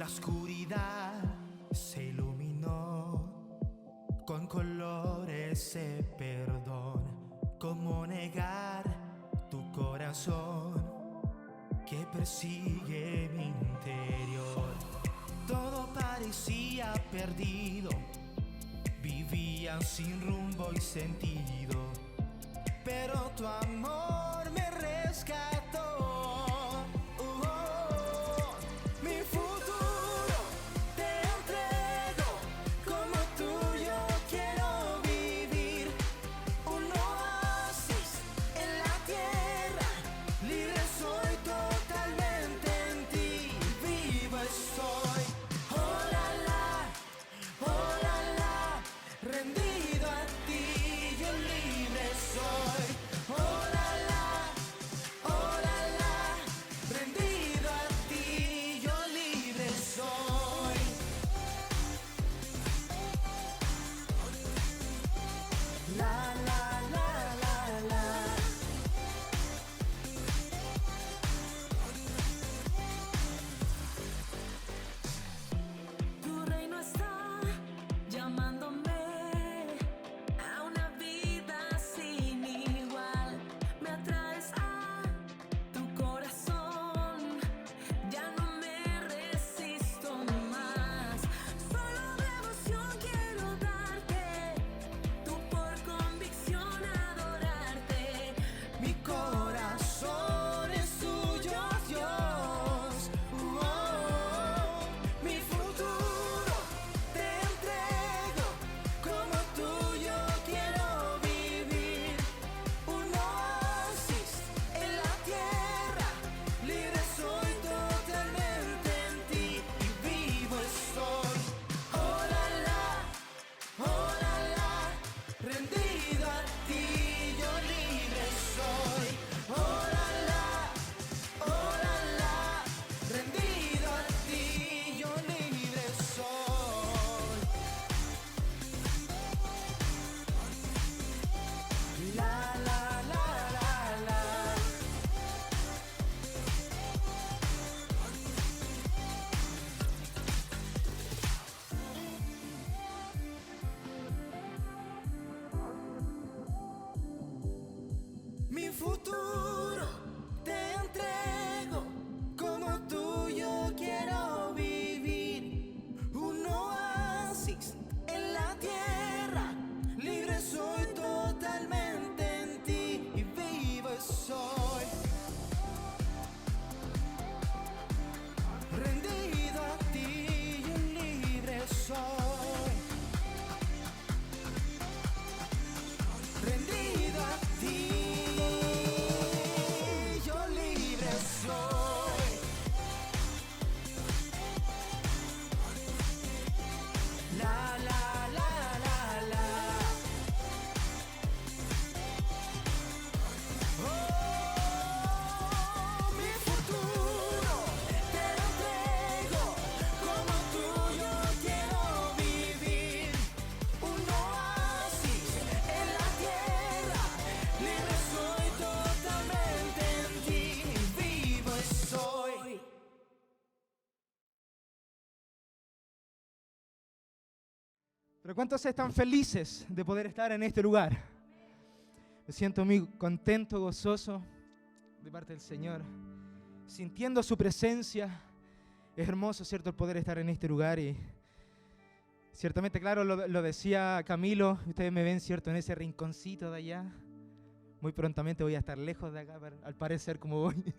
La oscuridad se iluminó con colores de perdón. ¿Cómo negar tu corazón que persigue mi interior? Todo parecía perdido, vivían sin rumbo y sentido, pero tu amor me rescató. Mi futuro te entrego, como tuyo quiero vivir. Un oasis en la tierra, libre soy totalmente en ti. Vivo estoy, oh la la, rendido a ti, yo libre soy. Oh la la, rendido a ti, yo libre soy. La la la la la. Tu reino está llamándome a una vida sin igual. Me atraes a tu corazón, ya no me resisto más. Solo devoción quiero darte, tú por convicción adorarte. Mi corazón es tuyo, Dios. Mi futuro te entrego, como tuyo quiero vivir. Un oasis en la tierra, libre soy totalmente en ti y vivo estoy. Oh la la, rendido a ti, yo libre soy. Oh la la, rendido a ti, yo libre soy. La la la la la. Mi futuro te entrego, como tuyo quiero vivir. Un oasis en la tierra, libre soy totalmente en ti y vivo soy. Rendido a ti, yo libre soy. Rendido a ti, yo libre soy. La la la la la. Oh, mi futuro te lo entrego, como tuyo quiero vivir. Un oasis en la tierra, libre soy totalmente en ti, vivo soy. Pero ¿cuántos están felices de poder estar en este lugar? Me siento muy contento, gozoso de parte del Señor, sintiendo su presencia. Es hermoso, ¿cierto?, el poder estar en este lugar y ciertamente, claro, lo decía Camilo, ustedes me ven, ¿cierto?, en ese rinconcito de allá. Muy prontamente voy a estar lejos de acá, al parecer, como voy.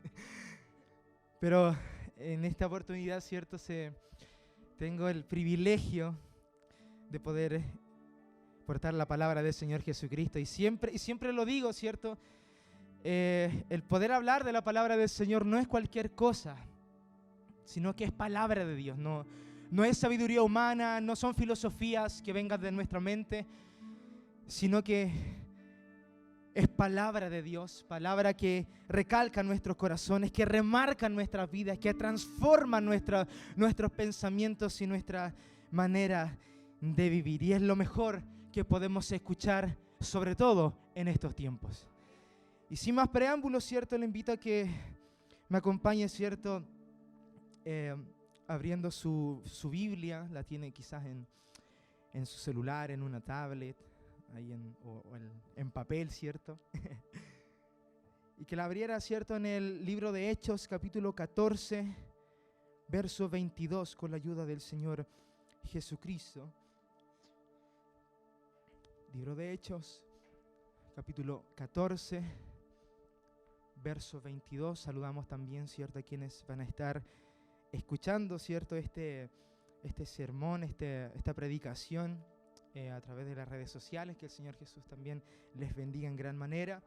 Pero en esta oportunidad, ¿cierto?, tengo el privilegio de poder portar la palabra del Señor Jesucristo. Y siempre lo digo, ¿cierto? El poder hablar de la palabra del Señor no es cualquier cosa, sino que es palabra de Dios. No es sabiduría humana, no son filosofías que vengan de nuestra mente, sino que es palabra de Dios, palabra que recalca nuestros corazones, que remarca nuestras vidas, que transforma nuestros pensamientos y nuestra manera de vivir. Y es lo mejor que podemos escuchar, sobre todo en estos tiempos. Y sin más preámbulos, ¿cierto?, le invito a que me acompañe, ¿cierto?, abriendo su Biblia, la tiene quizás en su celular, en una tablet, ahí en papel, ¿cierto? Y que la abriera, ¿cierto?, en el libro de Hechos, capítulo 14, verso 22, con la ayuda del Señor Jesucristo. Libro de Hechos, capítulo 14, verso 22. Saludamos también, ¿cierto?, a quienes van a estar escuchando, ¿cierto?, este sermón, esta predicación a través de las redes sociales. Que el Señor Jesús también les bendiga en gran manera.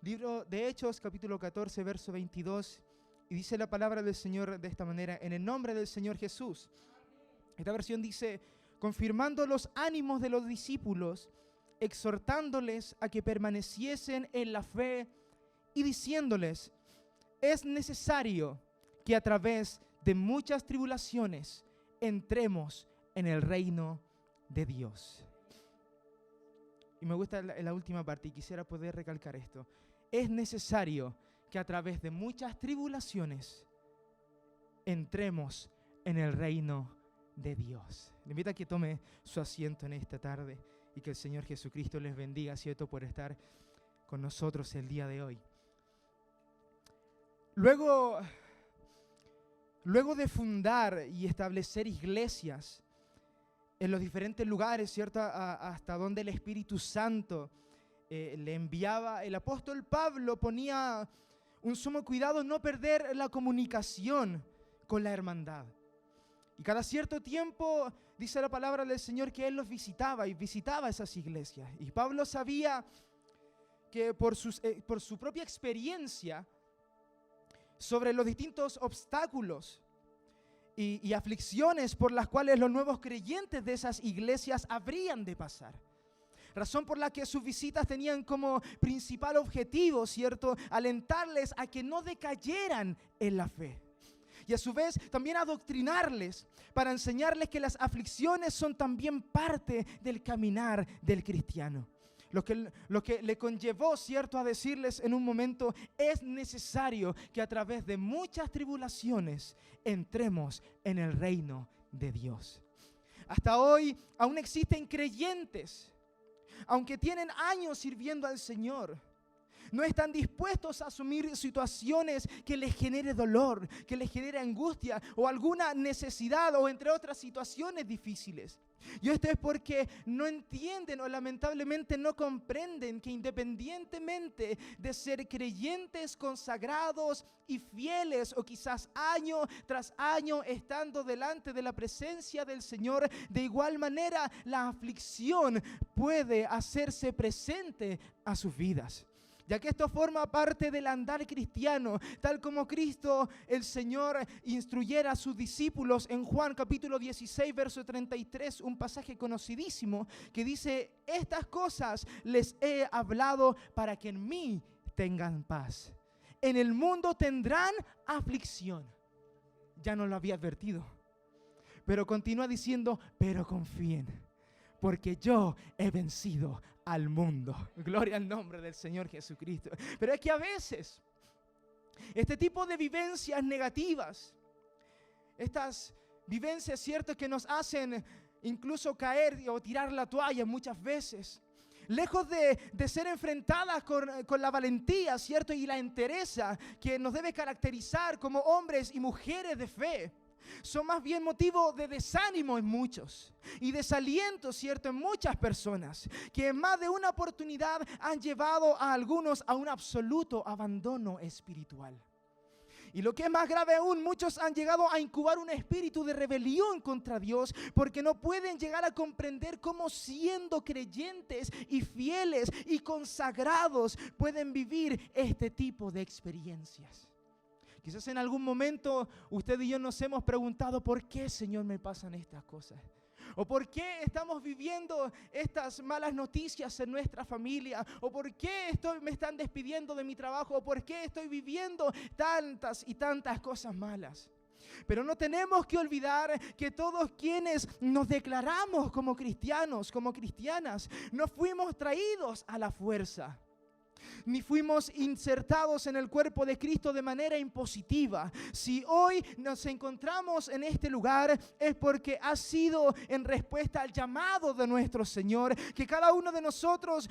Libro de Hechos, capítulo 14, verso 22. Y dice la palabra del Señor de esta manera: en el nombre del Señor Jesús. Esta versión dice: confirmando los ánimos de los discípulos, exhortándoles a que permaneciesen en la fe y diciéndoles: es necesario que a través de muchas tribulaciones entremos en el reino de Dios. Y me gusta la última parte y quisiera poder recalcar esto. Es necesario que a través de muchas tribulaciones entremos en el reino de Dios. Le invito a que tome su asiento en esta tarde y que el Señor Jesucristo les bendiga, ¿cierto?, por estar con nosotros el día de hoy. Luego de fundar y establecer iglesias en los diferentes lugares, ¿cierto?, hasta donde el Espíritu Santo le enviaba, el apóstol Pablo ponía un sumo cuidado no perder la comunicación con la hermandad. Y cada cierto tiempo dice la palabra del Señor que él los visitaba y visitaba esas iglesias. Y Pablo sabía que por su propia experiencia sobre los distintos obstáculos y aflicciones por las cuales los nuevos creyentes de esas iglesias habrían de pasar. Razón por la que sus visitas tenían como principal objetivo, ¿cierto?, alentarles a que no decayeran en la fe. Y a su vez también adoctrinarles para enseñarles que las aflicciones son también parte del caminar del cristiano. Lo que le conllevó, ¿cierto?, a decirles en un momento: es necesario que a través de muchas tribulaciones entremos en el reino de Dios. Hasta hoy aún existen creyentes, aunque tienen años sirviendo al Señor, no están dispuestos a asumir situaciones que les genere dolor, que les genere angustia o alguna necesidad, o entre otras situaciones difíciles. Y esto es porque no entienden o lamentablemente no comprenden que independientemente de ser creyentes consagrados y fieles, o quizás año tras año estando delante de la presencia del Señor, de igual manera la aflicción puede hacerse presente a sus vidas. Ya que esto forma parte del andar cristiano, tal como Cristo el Señor instruyera a sus discípulos en Juan capítulo 16, verso 33, un pasaje conocidísimo que dice: estas cosas les he hablado para que en mí tengan paz. En el mundo tendrán aflicción. Ya nos lo había advertido. Pero continúa diciendo: pero confíen, porque yo he vencido al mundo. Gloria al nombre del Señor Jesucristo. Pero es que a veces este tipo de vivencias negativas, estas vivencias, ¿cierto?, que nos hacen incluso caer o tirar la toalla muchas veces, lejos de ser enfrentadas con la valentía, ¿cierto?, y la entereza que nos debe caracterizar como hombres y mujeres de fe, son más bien motivo de desánimo en muchos y desaliento, ¿cierto?, en muchas personas, que en más de una oportunidad han llevado a algunos a un absoluto abandono espiritual. Y lo que es más grave aún, muchos han llegado a incubar un espíritu de rebelión contra Dios porque no pueden llegar a comprender cómo, siendo creyentes y fieles y consagrados, pueden vivir este tipo de experiencias. Quizás en algún momento usted y yo nos hemos preguntado: ¿por qué, Señor, me pasan estas cosas? ¿O por qué estamos viviendo estas malas noticias en nuestra familia? ¿O por qué me están despidiendo de mi trabajo? ¿O por qué estoy viviendo tantas y tantas cosas malas? Pero no tenemos que olvidar que todos quienes nos declaramos como cristianos, como cristianas, no fuimos traídos a la fuerza, ni fuimos insertados en el cuerpo de Cristo de manera impositiva. Si hoy nos encontramos en este lugar es porque ha sido en respuesta al llamado de nuestro Señor, que cada uno de nosotros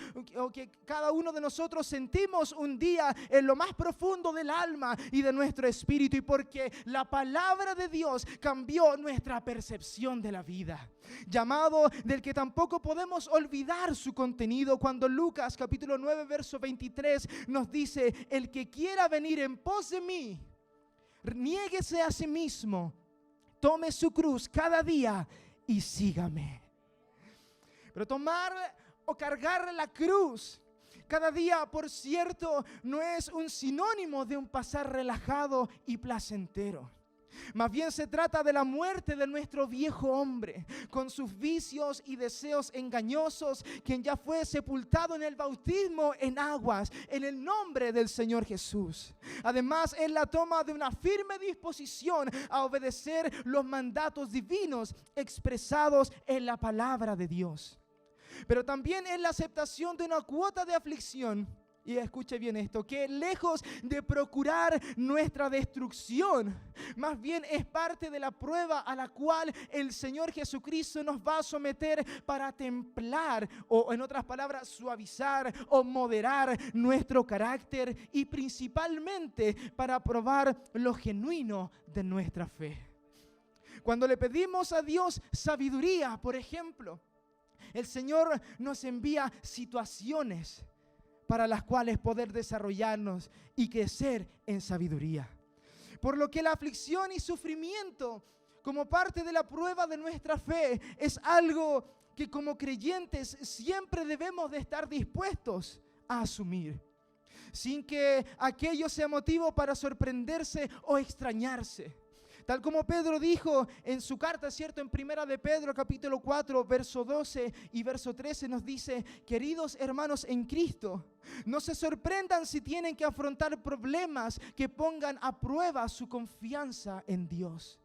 sentimos un día en lo más profundo del alma y de nuestro espíritu, y porque la palabra de Dios cambió nuestra percepción de la vida. Llamado del que tampoco podemos olvidar su contenido, cuando Lucas capítulo 9 verso 23 nos dice: el que quiera venir en pos de mí, niéguese a sí mismo, tome su cruz cada día y sígame. Pero tomar o cargar la cruz cada día, por cierto, no es un sinónimo de un pasar relajado y placentero. Más bien se trata de la muerte de nuestro viejo hombre, con sus vicios y deseos engañosos, quien ya fue sepultado en el bautismo en aguas, en el nombre del Señor Jesús. Además, es la toma de una firme disposición a obedecer los mandatos divinos expresados en la palabra de Dios. Pero también es la aceptación de una cuota de aflicción. Y escuche bien esto, que lejos de procurar nuestra destrucción, más bien es parte de la prueba a la cual el Señor Jesucristo nos va a someter para templar, o en otras palabras, suavizar o moderar nuestro carácter, y principalmente para probar lo genuino de nuestra fe. Cuando le pedimos a Dios sabiduría, por ejemplo, el Señor nos envía situaciones para las cuales poder desarrollarnos y crecer en sabiduría. Por lo que la aflicción y sufrimiento, como parte de la prueba de nuestra fe, es algo que como creyentes siempre debemos de estar dispuestos a asumir, sin que aquello sea motivo para sorprenderse o extrañarse. Tal como Pedro dijo en su carta, ¿cierto? En Primera de Pedro, capítulo 4, verso 12 y verso 13 nos dice: queridos hermanos en Cristo, no se sorprendan si tienen que afrontar problemas que pongan a prueba su confianza en Dios.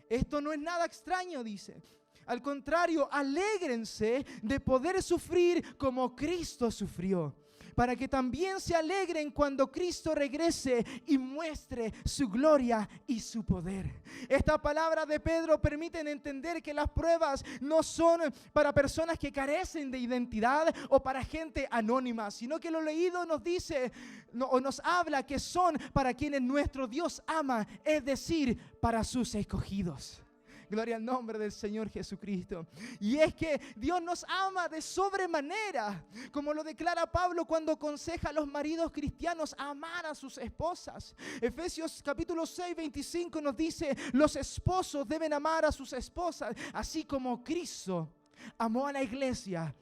Esto no es nada extraño, dice. Al contrario, alégrense de poder sufrir como Cristo sufrió, para que también se alegren cuando Cristo regrese y muestre su gloria y su poder. Esta palabra de Pedro permiten entender que las pruebas no son para personas que carecen de identidad o para gente anónima, sino que lo leído nos dice o nos habla que son para quienes nuestro Dios ama, es decir, para sus escogidos. Gloria al nombre del Señor Jesucristo. Y es que Dios nos ama de sobremanera, como lo declara Pablo cuando aconseja a los maridos cristianos a amar a sus esposas. Efesios capítulo 6, 25 nos dice: los esposos deben amar a sus esposas, así como Cristo amó a la iglesia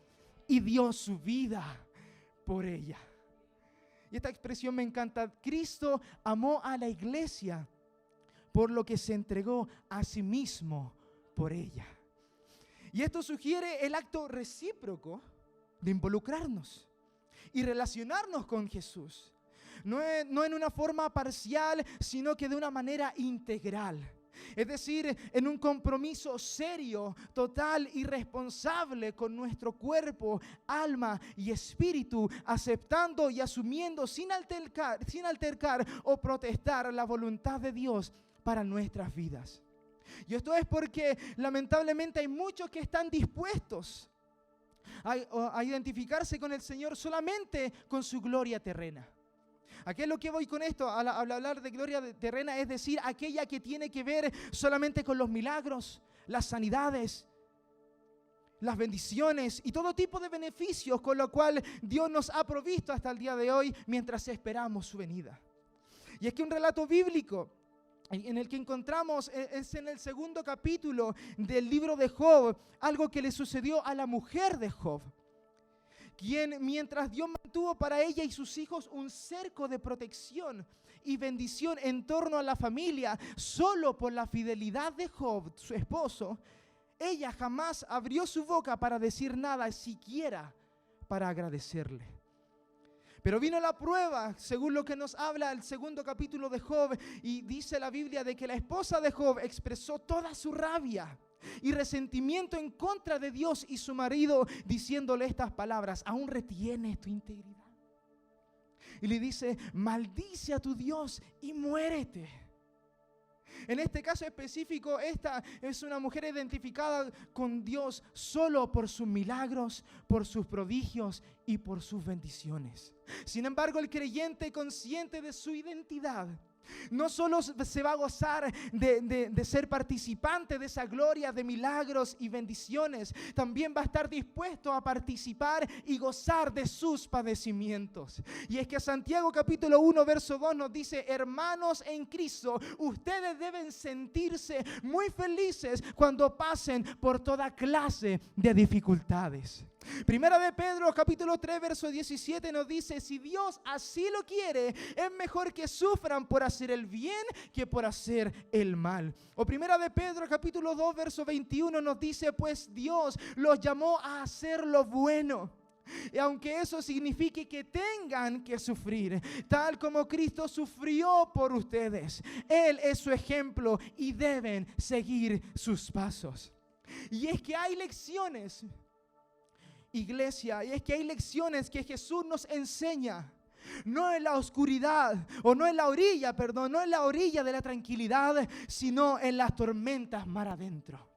y dio su vida por ella. Y esta expresión me encanta. Cristo amó a la iglesia, por lo que se entregó a sí mismo por ella. Y esto sugiere el acto recíproco de involucrarnos y relacionarnos con Jesús. No en una forma parcial, sino que de una manera integral. Es decir, en un compromiso serio, total y responsable con nuestro cuerpo, alma y espíritu, aceptando y asumiendo sin altercar o protestar la voluntad de Dios para nuestras vidas. Y esto es porque lamentablemente hay muchos que están dispuestos a identificarse con el Señor solamente con su gloria terrena. ¿A qué es lo que voy con esto? Al hablar de gloria terrena, es decir, aquella que tiene que ver solamente con los milagros, las sanidades, las bendiciones y todo tipo de beneficios con lo cual Dios nos ha provisto hasta el día de hoy mientras esperamos su venida. Y es que un relato bíblico en el que encontramos es en el 2 capítulo del libro de Job, algo que le sucedió a la mujer de Job, quien mientras Dios mantuvo para ella y sus hijos un cerco de protección y bendición en torno a la familia, solo por la fidelidad de Job, su esposo, ella jamás abrió su boca para decir nada, siquiera para agradecerle. Pero vino la prueba, según lo que nos habla el 2 capítulo de Job, y dice la Biblia de que la esposa de Job expresó toda su rabia y resentimiento en contra de Dios y su marido, diciéndole estas palabras: ¿aún retienes tu integridad? y le dice, maldice a tu Dios y muérete. En este caso específico, esta es una mujer identificada con Dios solo por sus milagros, por sus prodigios y por sus bendiciones. Sin embargo, el creyente, consciente de su identidad, no solo se va a gozar de ser participante de esa gloria de milagros y bendiciones, también va a estar dispuesto a participar y gozar de sus padecimientos. Y es que Santiago capítulo 1 verso 2 nos dice, hermanos en Cristo, ustedes deben sentirse muy felices cuando pasen por toda clase de dificultades. Primera de Pedro capítulo 3 verso 17 nos dice, si Dios así lo quiere, es mejor que sufran por hacer el bien que por hacer el mal. O Primera de Pedro capítulo 2 verso 21 nos dice, pues Dios los llamó a hacer lo bueno. Y aunque eso signifique que tengan que sufrir, tal como Cristo sufrió por ustedes, Él es su ejemplo y deben seguir sus pasos. Y es que hay lecciones, iglesia, y es que hay lecciones que Jesús nos enseña, no en la oscuridad, o no en la orilla, perdón, no en la orilla de la tranquilidad, sino en las tormentas mar adentro.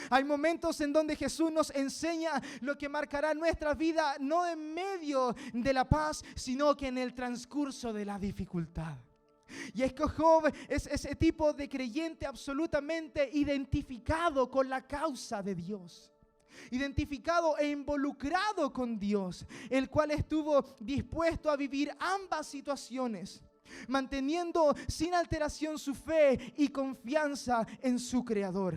Hay momentos en donde Jesús nos enseña lo que marcará nuestra vida, no en medio de la paz, sino que en el transcurso de la dificultad. Y es que Job es ese tipo de creyente absolutamente identificado con la causa de Dios, identificado e involucrado con Dios, el cual estuvo dispuesto a vivir ambas situaciones, manteniendo sin alteración su fe y confianza en su Creador,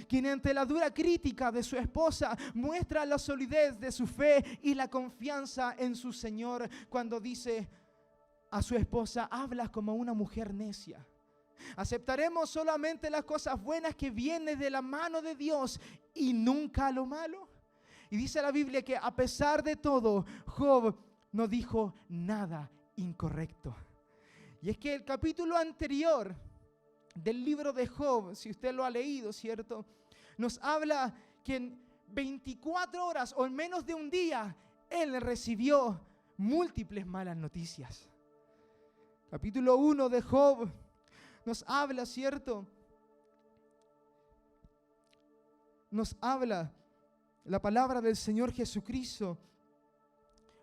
quien ante la dura crítica de su esposa muestra la solidez de su fe y la confianza en su Señor cuando dice a su esposa, hablas como una mujer necia. ¿Aceptaremos solamente las cosas buenas que vienen de la mano de Dios y nunca lo malo? Y dice la Biblia que a pesar de todo, Job no dijo nada incorrecto. Y es que el capítulo anterior del libro de Job, si usted lo ha leído, ¿cierto?, nos habla que en 24 horas o en menos de un día, él recibió múltiples malas noticias. Capítulo 1 de Job nos habla, ¿cierto? Nos habla la palabra del Señor Jesucristo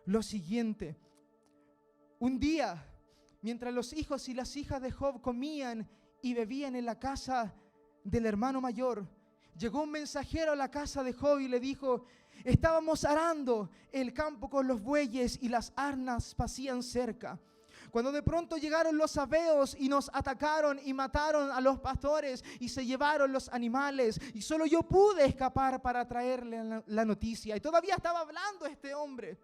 lo siguiente. Un día, mientras los hijos y las hijas de Job comían y bebían en la casa del hermano mayor, llegó un mensajero a la casa de Job y le dijo, estábamos arando el campo con los bueyes y las asnas pacían cerca, cuando de pronto llegaron los sabeos y nos atacaron y mataron a los pastores y se llevaron los animales, y solo yo pude escapar para traerle la noticia. Y todavía estaba hablando este hombre.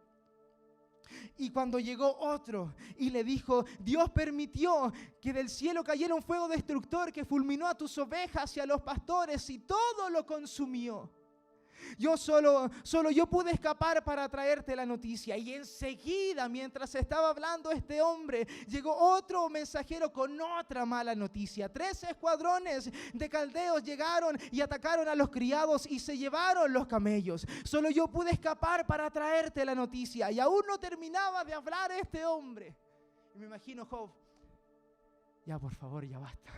Y cuando llegó otro y le dijo, Dios permitió que del cielo cayera un fuego destructor que fulminó a tus ovejas y a los pastores y todo lo consumió. Solo yo pude escapar para traerte la noticia. Y enseguida, mientras estaba hablando este hombre, llegó otro mensajero con otra mala noticia. 3 escuadrones de caldeos llegaron y atacaron a los criados y se llevaron los camellos. Solo yo pude escapar para traerte la noticia. Y aún no terminaba de hablar este hombre. Y me imagino Job, ya por favor, ya basta.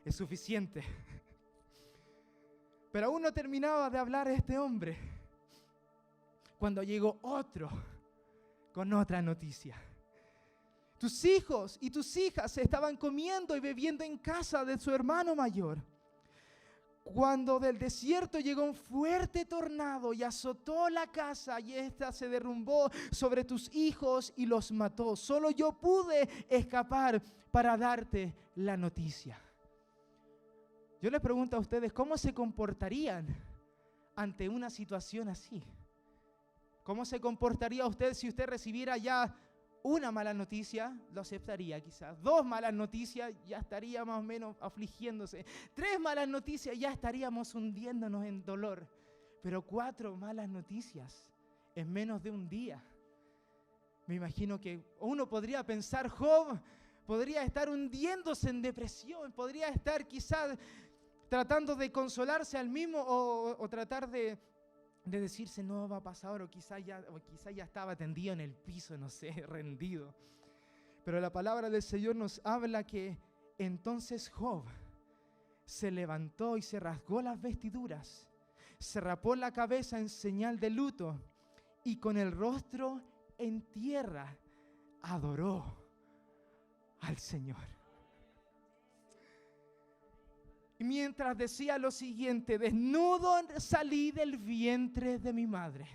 Es suficiente. Pero aún no terminaba de hablar este hombre cuando llegó otro con otra noticia. Tus hijos y tus hijas estaban comiendo y bebiendo en casa de su hermano mayor, cuando del desierto llegó un fuerte tornado y azotó la casa y ésta se derrumbó sobre tus hijos y los mató. Solo yo pude escapar para darte la noticia. Yo les pregunto a ustedes, ¿cómo se comportarían ante una situación así? ¿Cómo se comportaría usted si usted recibiera ya una mala noticia? Lo aceptaría quizás. 2 malas noticias, ya estaría más o menos afligiéndose. 3 malas noticias, ya estaríamos hundiéndonos en dolor. Pero 4 malas noticias en menos de un día. Me imagino que uno podría pensar, Job podría estar hundiéndose en depresión, podría estar quizás tratando de consolarse al mismo o tratar de de decirse no va a pasar, o quizá ya estaba tendido en el piso, no sé, rendido. Pero la palabra del Señor nos habla que entonces Job se levantó y se rasgó las vestiduras, se rapó la cabeza en señal de luto y con el rostro en tierra adoró al Señor. Y mientras decía lo siguiente: desnudo salí del vientre de mi madre,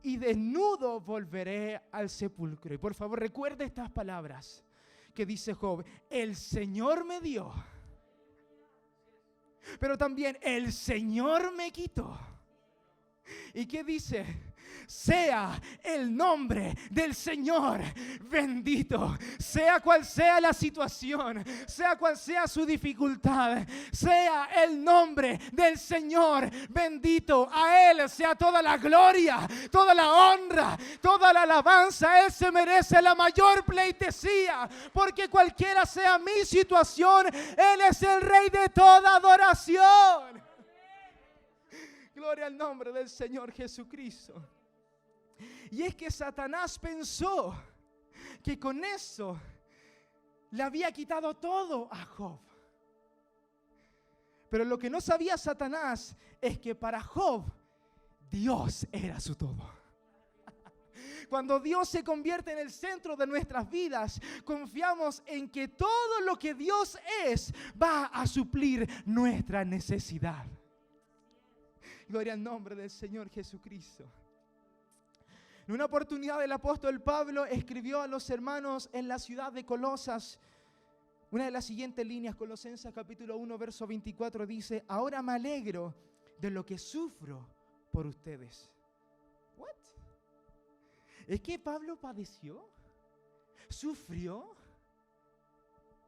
y desnudo volveré al sepulcro. Y por favor recuerde estas palabras que dice Job: el Señor me dio, pero también el Señor me quitó. ¿Y qué dice? Sea el nombre del Señor bendito. Sea cual sea la situación, sea cual sea su dificultad, sea el nombre del Señor bendito. A Él sea toda la gloria, toda la honra, toda la alabanza. Él se merece la mayor pleitesía, porque cualquiera sea mi situación, Él es el Rey de toda adoración. Gloria al nombre del Señor Jesucristo. Y es que Satanás pensó que con eso le había quitado todo a Job. Pero lo que no sabía Satanás es que para Job Dios era su todo. Cuando Dios se convierte en el centro de nuestras vidas, confiamos en que todo lo que Dios es va a suplir nuestra necesidad. Gloria al nombre del Señor Jesucristo. En una oportunidad el apóstol Pablo escribió a los hermanos en la ciudad de Colosas una de las siguientes líneas. Colosenses capítulo 1 verso 24 dice: ahora me alegro de lo que sufro por ustedes. ¿What? ¿Es que Pablo padeció? ¿Sufrió?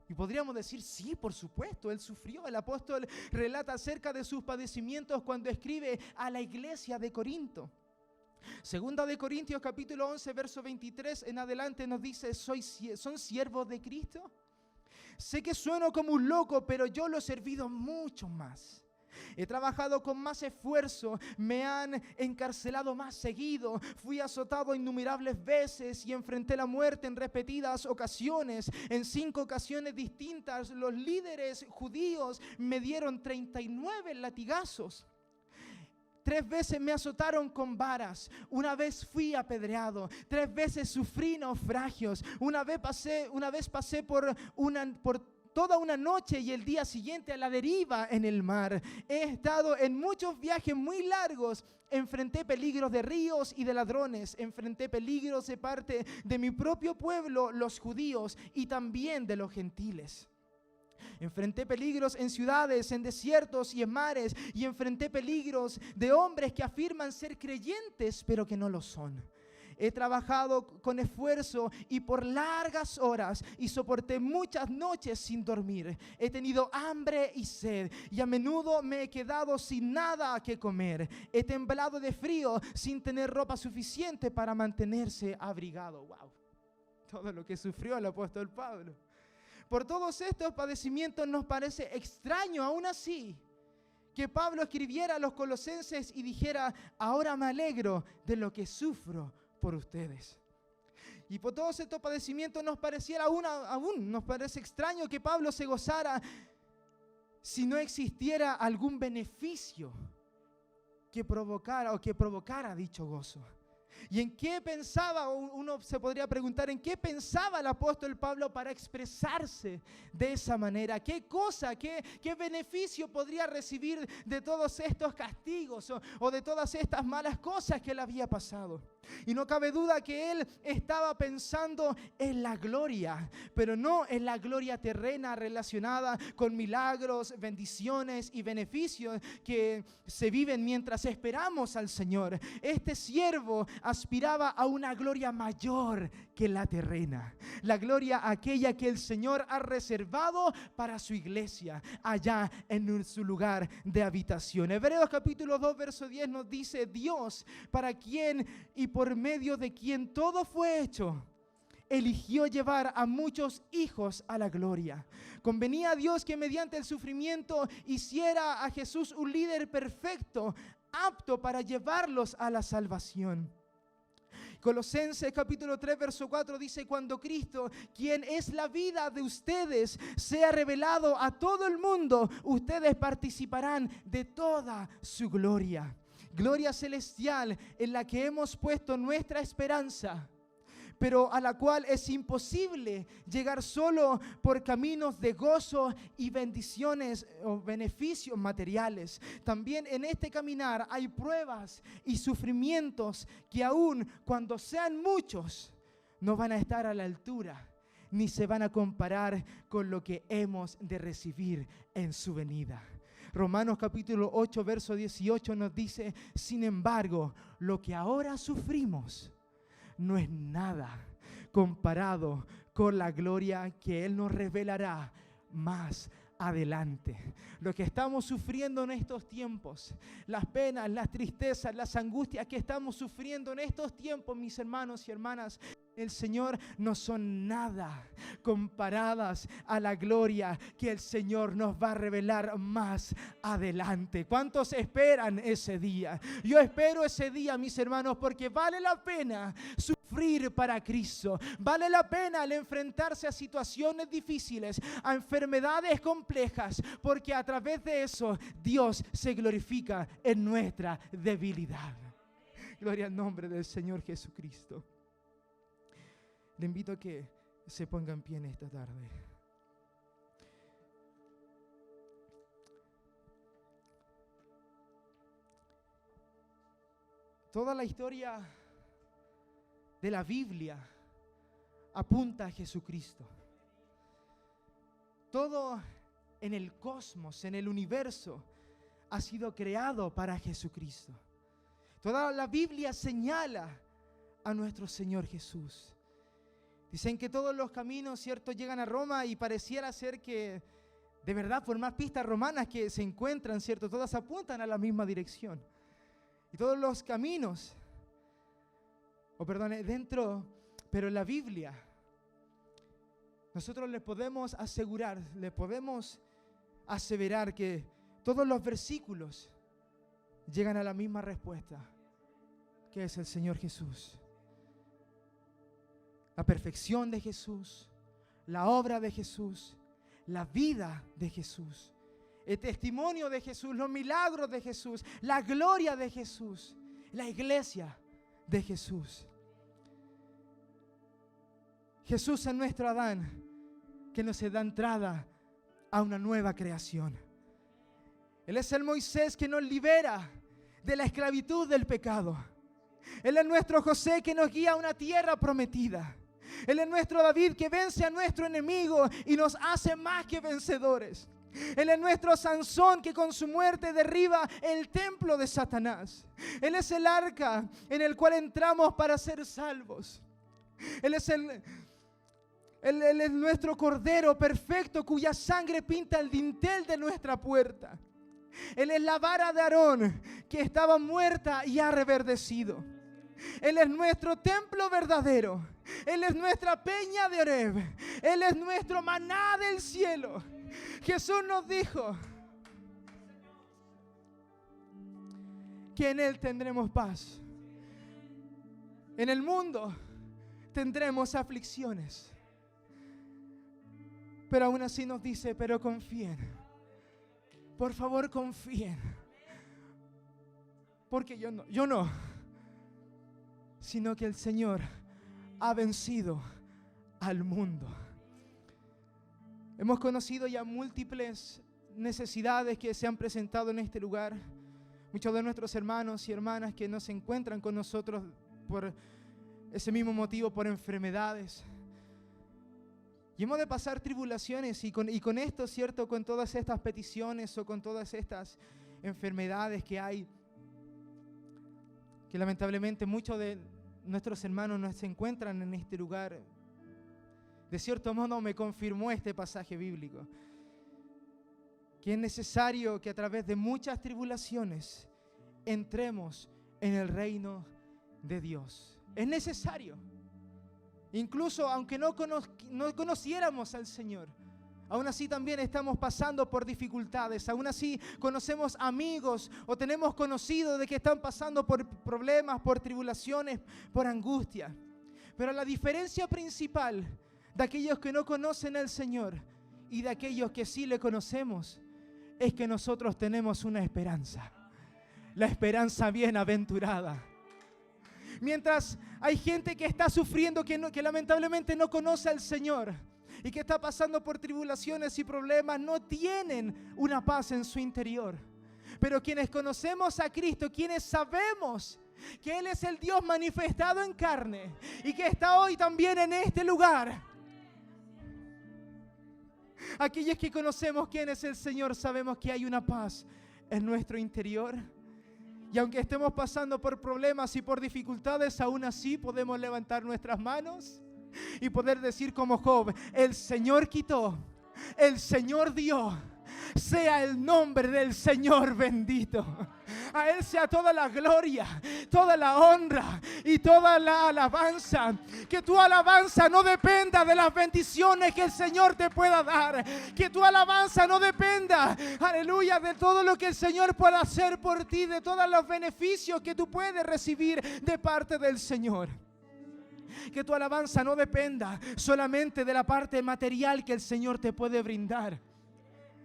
Y podríamos decir, sí, por supuesto, él sufrió. El apóstol relata acerca de sus padecimientos cuando escribe a la iglesia de Corinto. Segunda de Corintios capítulo 11 verso 23 en adelante nos dice: ¿son siervos de Cristo? Sé que sueno como un loco, pero yo lo he servido mucho más. He trabajado con más esfuerzo, me han encarcelado más seguido, fui azotado innumerables veces y enfrenté la muerte en repetidas ocasiones. En 5 ocasiones distintas los líderes judíos me dieron 39 latigazos. 3 veces me azotaron con varas, una vez fui apedreado, 3 veces sufrí naufragios, una vez pasé por toda una noche y el día siguiente a la deriva en el mar. He estado en muchos viajes muy largos, enfrenté peligros de ríos y de ladrones, enfrenté peligros de parte de mi propio pueblo, los judíos, y también de los gentiles. Enfrenté peligros en ciudades, en desiertos y en mares, y enfrenté peligros de hombres que afirman ser creyentes, pero que no lo son. He trabajado con esfuerzo y por largas horas y soporté muchas noches sin dormir. He tenido hambre y sed y a menudo me he quedado sin nada que comer. He temblado de frío sin tener ropa suficiente para mantenerse abrigado. ¡Wow! Todo lo que sufrió el apóstol Pablo. Por todos estos padecimientos nos parece extraño, aún así, que Pablo escribiera a los colosenses y dijera: ahora me alegro de lo que sufro por ustedes. Y por todos estos padecimientos nos pareciera aún nos parece extraño que Pablo se gozara si no existiera algún beneficio que provocara dicho gozo. ¿Y en qué pensaba? Uno se podría preguntar, ¿en qué pensaba el apóstol Pablo para expresarse de esa manera? ¿Qué cosa, qué beneficio podría recibir de todos estos castigos o de todas estas malas cosas que le había pasado? Y no cabe duda que él estaba pensando en la gloria, pero no en la gloria terrena relacionada con milagros, bendiciones y beneficios que se viven mientras esperamos al Señor. Este siervo aspiraba a una gloria mayor que la terrena, la gloria aquella que el Señor ha reservado para su iglesia allá en su lugar de habitación. Hebreos capítulo 2 verso 10 nos dice: Dios, para quien y por medio de quien todo fue hecho, eligió llevar a muchos hijos a la gloria. Convenía a Dios que mediante el sufrimiento hiciera a Jesús un líder perfecto apto para llevarlos a la salvación. Colosenses capítulo 3, verso 4 dice: cuando Cristo, quien es la vida de ustedes, sea revelado a todo el mundo, ustedes participarán de toda su gloria. Gloria celestial en la que hemos puesto nuestra esperanza, pero a la cual es imposible llegar solo por caminos de gozo y bendiciones o beneficios materiales. También en este caminar hay pruebas y sufrimientos que aun cuando sean muchos, no van a estar a la altura, ni se van a comparar con lo que hemos de recibir en su venida. Romanos capítulo 8, verso 18 nos dice: sin embargo, lo que ahora sufrimos no es nada comparado con la gloria que Él nos revelará más adelante. Lo que estamos sufriendo en estos tiempos, las penas, las tristezas, las angustias que estamos sufriendo en estos tiempos, mis hermanos y hermanas, el Señor, no son nada comparadas a la gloria que el Señor nos va a revelar más adelante. ¿Cuántos esperan ese día? Yo espero ese día, mis hermanos, porque vale la pena sufrir para Cristo. Vale la pena al enfrentarse a situaciones difíciles, a enfermedades complejas, porque a través de eso Dios se glorifica en nuestra debilidad. Gloria al nombre del Señor Jesucristo. Le invito a que se ponga en pie en esta tarde. Toda la historia de la Biblia apunta a Jesucristo. Todo en el cosmos, en el universo, ha sido creado para Jesucristo. Toda la Biblia señala a nuestro Señor Jesús. Dicen que todos los caminos, ¿cierto?, llegan a Roma, y pareciera ser que, de verdad, por más pistas romanas que se encuentran, ¿cierto?, todas apuntan a la misma dirección. Y todos los caminos, pero en la Biblia, nosotros les podemos asegurar, les podemos aseverar que todos los versículos llegan a la misma respuesta, que es el Señor Jesús. La perfección de Jesús, la obra de Jesús, la vida de Jesús, el testimonio de Jesús, los milagros de Jesús, la gloria de Jesús, la iglesia de Jesús. Jesús es nuestro Adán, que nos da entrada a una nueva creación. Él es el Moisés que nos libera de la esclavitud del pecado. Él es nuestro José que nos guía a una tierra prometida. Él es nuestro David que vence a nuestro enemigo y nos hace más que vencedores. Él es nuestro Sansón que con su muerte derriba el templo de Satanás. Él es el arca en el cual entramos para ser salvos. Él es nuestro Cordero perfecto cuya sangre pinta el dintel de nuestra puerta. Él es la vara de Aarón que estaba muerta y ha reverdecido. Él es nuestro templo verdadero. Él es nuestra peña de Oreb. Él es nuestro maná del cielo. Jesús nos dijo que en Él tendremos paz. En el mundo tendremos aflicciones, pero aún así nos dice: pero confíen. Por favor, confíen. Porque yo no, sino que el Señor ha vencido al mundo. Hemos conocido ya múltiples necesidades que se han presentado en este lugar. Muchos de nuestros hermanos y hermanas que no se encuentran con nosotros por ese mismo motivo, por enfermedades. Y hemos de pasar tribulaciones y con esto, ¿cierto?, con todas estas peticiones o con todas estas enfermedades que hay, que lamentablemente muchos de nuestros hermanos no se encuentran en este lugar. De cierto modo me confirmó este pasaje bíblico, que es necesario que a través de muchas tribulaciones entremos en el reino de Dios. Es necesario. Incluso aunque no conociéramos al Señor, Aún así también estamos pasando por dificultades. Aún así conocemos amigos o tenemos conocidos de que están pasando por problemas, por tribulaciones, por angustia. Pero la diferencia principal de aquellos que no conocen al Señor y de aquellos que sí le conocemos es que nosotros tenemos una esperanza. La esperanza bienaventurada. Mientras hay gente que está sufriendo, que lamentablemente no conoce al Señor y que está pasando por tribulaciones y problemas, no tienen una paz en su interior. Pero quienes conocemos a Cristo, quienes sabemos que Él es el Dios manifestado en carne y que está hoy también en este lugar, aquellos que conocemos quién es el Señor, sabemos que hay una paz en nuestro interior. Y aunque estemos pasando por problemas y por dificultades, aún así podemos levantar nuestras manos y poder decir como Job: el Señor quitó, el Señor dio, sea el nombre del Señor bendito. A Él sea toda la gloria, toda la honra y toda la alabanza. Que tu alabanza no dependa de las bendiciones que el Señor te pueda dar. Que tu alabanza no dependa, aleluya, de todo lo que el Señor pueda hacer por ti, de todos los beneficios que tú puedes recibir de parte del Señor. Que tu alabanza no dependa solamente de la parte material que el Señor te puede brindar.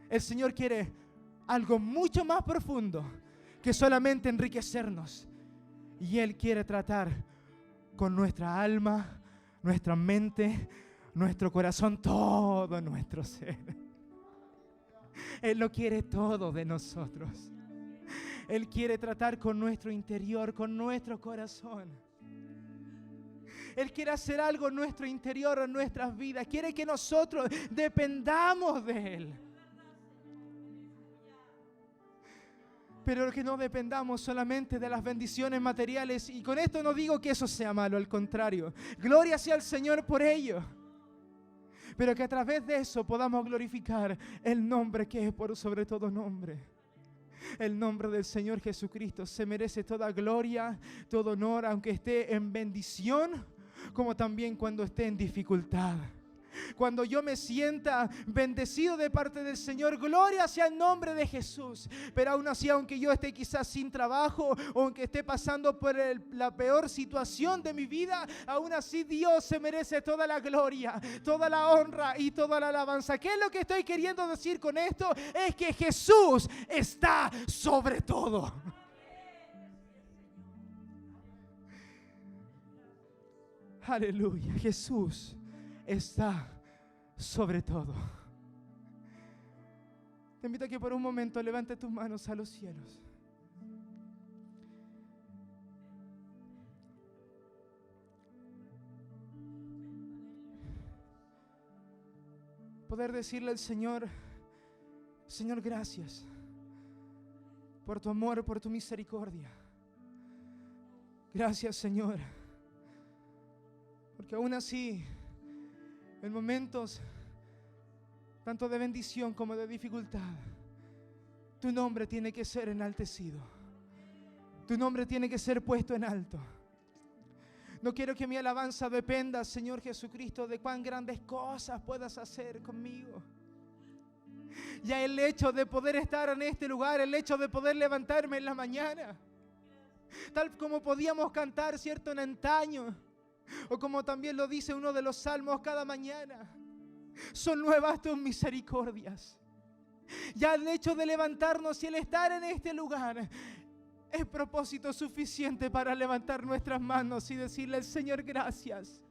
El Señor quiere algo mucho más profundo que solamente enriquecernos. Y Él quiere tratar con nuestra alma, nuestra mente, nuestro corazón, todo nuestro ser. Él lo quiere todo de nosotros. Él quiere tratar con nuestro interior, con nuestro corazón. Él quiere hacer algo en nuestro interior, en nuestras vidas. Quiere que nosotros dependamos de Él. Pero que no dependamos solamente de las bendiciones materiales. Y con esto no digo que eso sea malo, al contrario. Gloria sea al Señor por ello. Pero que a través de eso podamos glorificar el nombre que es por sobre todo nombre. El nombre del Señor Jesucristo se merece toda gloria, todo honor, aunque esté en bendición, como también cuando esté en dificultad. Cuando yo me sienta bendecido de parte del Señor, gloria sea el nombre de Jesús. Pero aún así, aunque yo esté quizás sin trabajo o aunque esté pasando por la peor situación de mi vida, aún así Dios se merece toda la gloria, toda la honra y toda la alabanza. ¿Qué es lo que estoy queriendo decir con esto? Es que Jesús está sobre todo. Aleluya, Jesús está sobre todo. Te invito a que por un momento levante tus manos a los cielos. Poder decirle al Señor: Señor, gracias por tu amor, por tu misericordia. Gracias, Señor, porque aún así, en momentos tanto de bendición como de dificultad, tu nombre tiene que ser enaltecido. Tu nombre tiene que ser puesto en alto. No quiero que mi alabanza dependa, Señor Jesucristo, de cuán grandes cosas puedas hacer conmigo. Ya el hecho de poder estar en este lugar, el hecho de poder levantarme en la mañana, tal como podíamos cantar, cierto, en antaño, o como también lo dice uno de los salmos, cada mañana son nuevas tus misericordias. Ya el hecho de levantarnos y el estar en este lugar es propósito suficiente para levantar nuestras manos y decirle al Señor: gracias.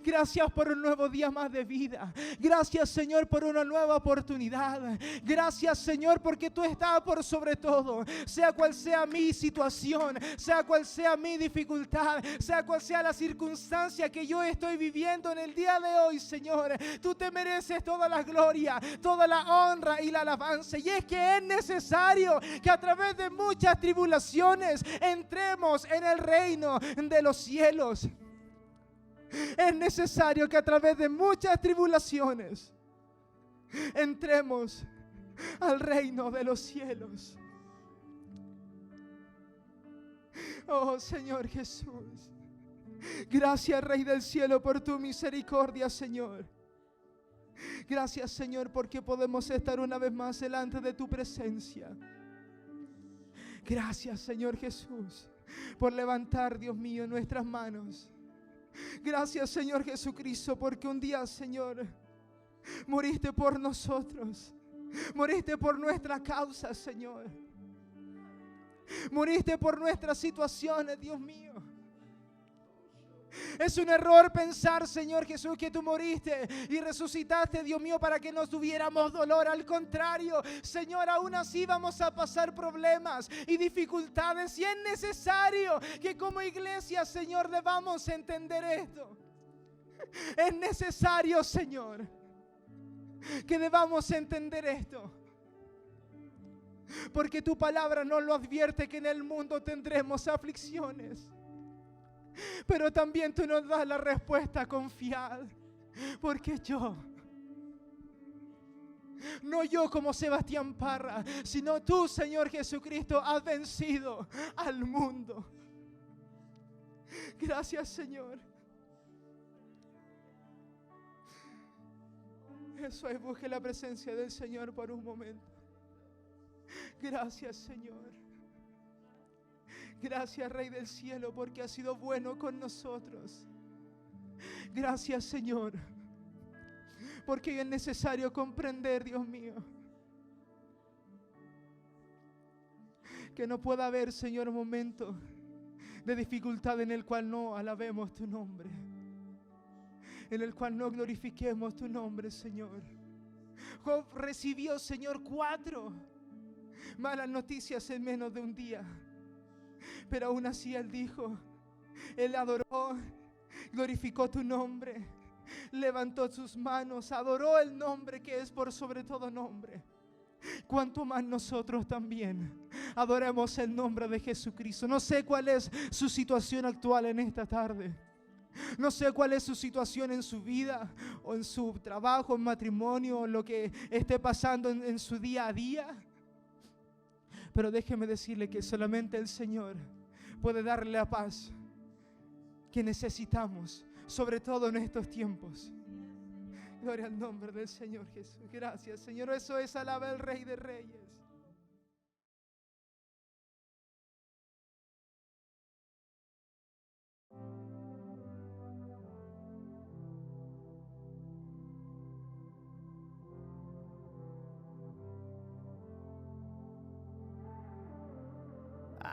Gracias por un nuevo día más de vida. Gracias, Señor, por una nueva oportunidad. Gracias, Señor, porque tú estás por sobre todo. Sea cual sea mi situación, sea cual sea mi dificultad, sea cual sea la circunstancia que yo estoy viviendo en el día de hoy, Señor, tú te mereces toda la gloria, toda la honra y la alabanza. Y es que es necesario que a través de muchas tribulaciones entremos en el reino de los cielos. Es necesario que a través de muchas tribulaciones entremos al reino de los cielos. Oh Señor Jesús, gracias, Rey del cielo, por tu misericordia, Señor. Gracias, Señor, porque podemos estar una vez más delante de tu presencia. Gracias, Señor Jesús, por levantar, Dios mío, nuestras manos. Gracias, Señor Jesucristo, porque un día, Señor, moriste por nosotros. Moriste por nuestra causa, Señor. Moriste por nuestras situaciones, Dios mío. Es un error pensar, Señor Jesús, que tú moriste y resucitaste, Dios mío, para que no tuviéramos dolor. Al contrario, Señor, aún así vamos a pasar problemas y dificultades. Y es necesario que como iglesia, Señor, debamos entender esto. Es necesario, Señor, que debamos entender esto. Porque tu palabra nos lo advierte, que en el mundo tendremos aflicciones. Pero también tú nos das la respuesta confiada. Porque no yo como Sebastián Parra, sino tú, Señor Jesucristo, has vencido al mundo. Gracias, Señor. Eso es, busque la presencia del Señor por un momento. Gracias, Señor. Gracias, Rey del Cielo, porque has sido bueno con nosotros. Gracias, Señor, porque es necesario comprender, Dios mío, que no pueda haber, Señor, momento de dificultad en el cual no alabemos tu nombre, en el cual no glorifiquemos tu nombre, Señor. Job recibió, Señor, 4 malas noticias en menos de un día. Pero aún así él dijo, él adoró, glorificó tu nombre, levantó sus manos, adoró el nombre que es por sobre todo nombre. Cuanto más nosotros también adoremos el nombre de Jesucristo. No sé cuál es su situación actual en esta tarde. No sé cuál es su situación en su vida, o en su trabajo, en matrimonio, o lo que esté pasando en su día a día. Pero déjeme decirle que solamente el Señor puede darle la paz que necesitamos, sobre todo en estos tiempos. Gloria al nombre del Señor Jesús. Gracias, Señor. Eso es, alaba al Rey de Reyes.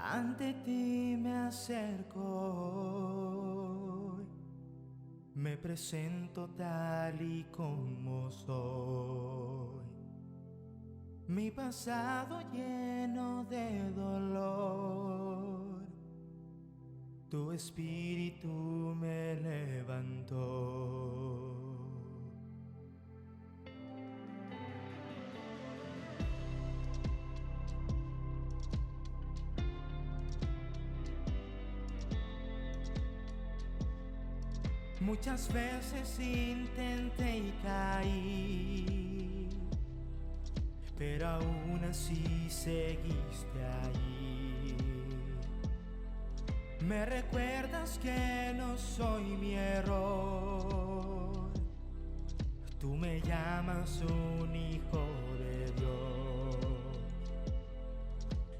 Ante ti me acerco hoy, me presento tal y como soy. Mi pasado lleno de dolor, tu espíritu me levantó. Muchas veces intenté y caí, pero aún así seguiste ahí. Me recuerdas que no soy mi error, tú me llamas un hijo de Dios.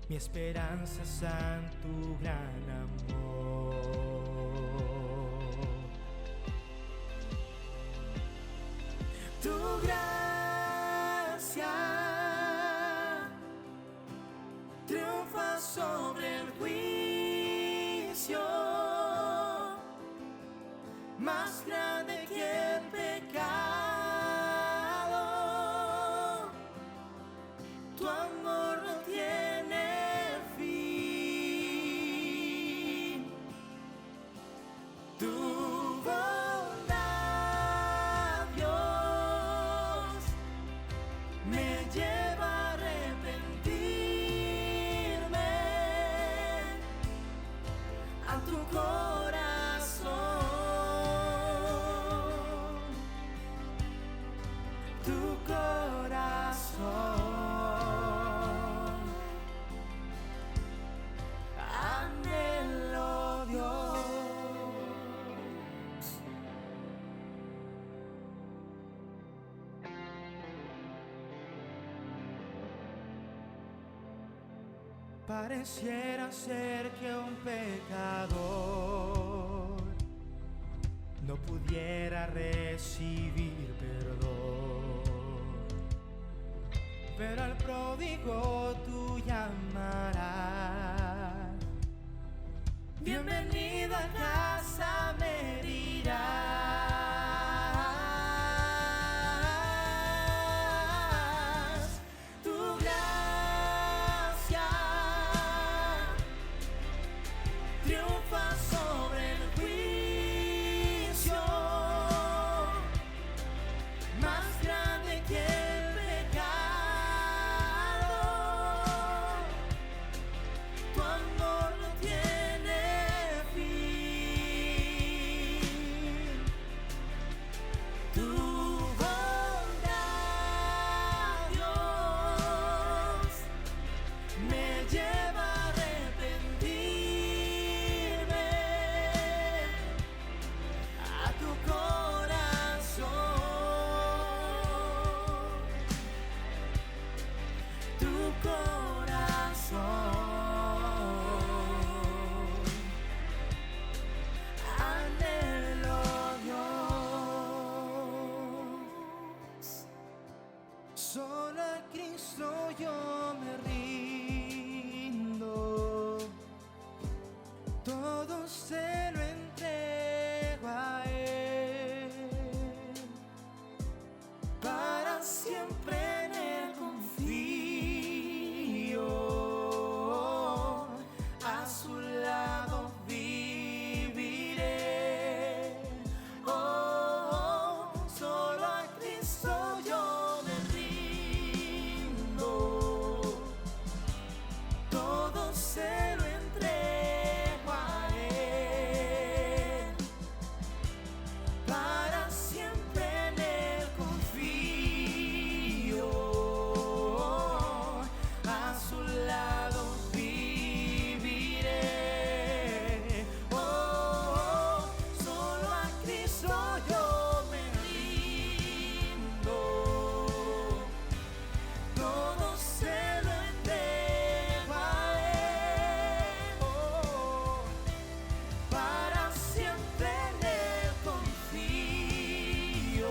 Mi esperanza está en tu gran amor. Tu gracia triunfa sobre el juicio, más grande que el pecado. Tu amor no tiene fin. Tu me lleva a arrepentirme a tu corazón, tu corazón. Pareciera ser que un pecador no pudiera recibir perdón, pero al pródigo tú llamarás. Bienvenido a casa, me dirás. Tu gracia triunfa sobre el juicio, más grande que el pecado. Tu amor no tiene fin. Tu bondad, Dios, me lleva a arrepentirme a tu corazón, tu corazón. Anhelo, Dios, solo a Cristo yo me rindo, todo se lo entrego a Él, para siempre en Él confío, a su lado viviré. Oh, solo a Cristo yo me rindo, todo se lo entrego a Él, para siempre en Él confío, a su lado viviré. Oh, solo a Cristo yo me rindo, todo se lo entrego a Él. Oh, para siempre en Él confío,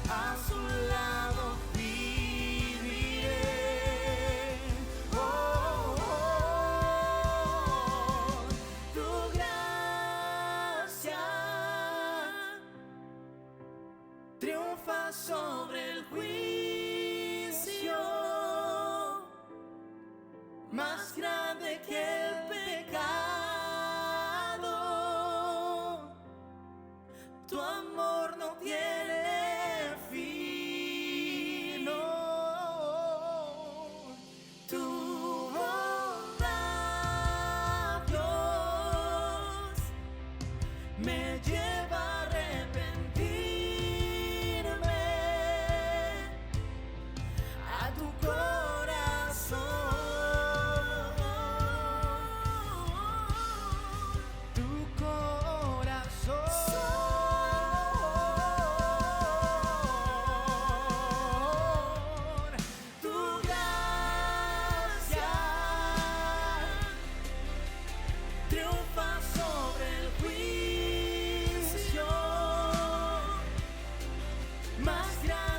a su lado viviré. Oh, tu gracia triunfa sobre el juicio, más grande que el pecado. Tu amor no tiene fin. No. Tu bondad, Dios, me lleva a arrepentirme a tu corazón, tu corazón, tu gracia triunfa sobre el juicio, más grande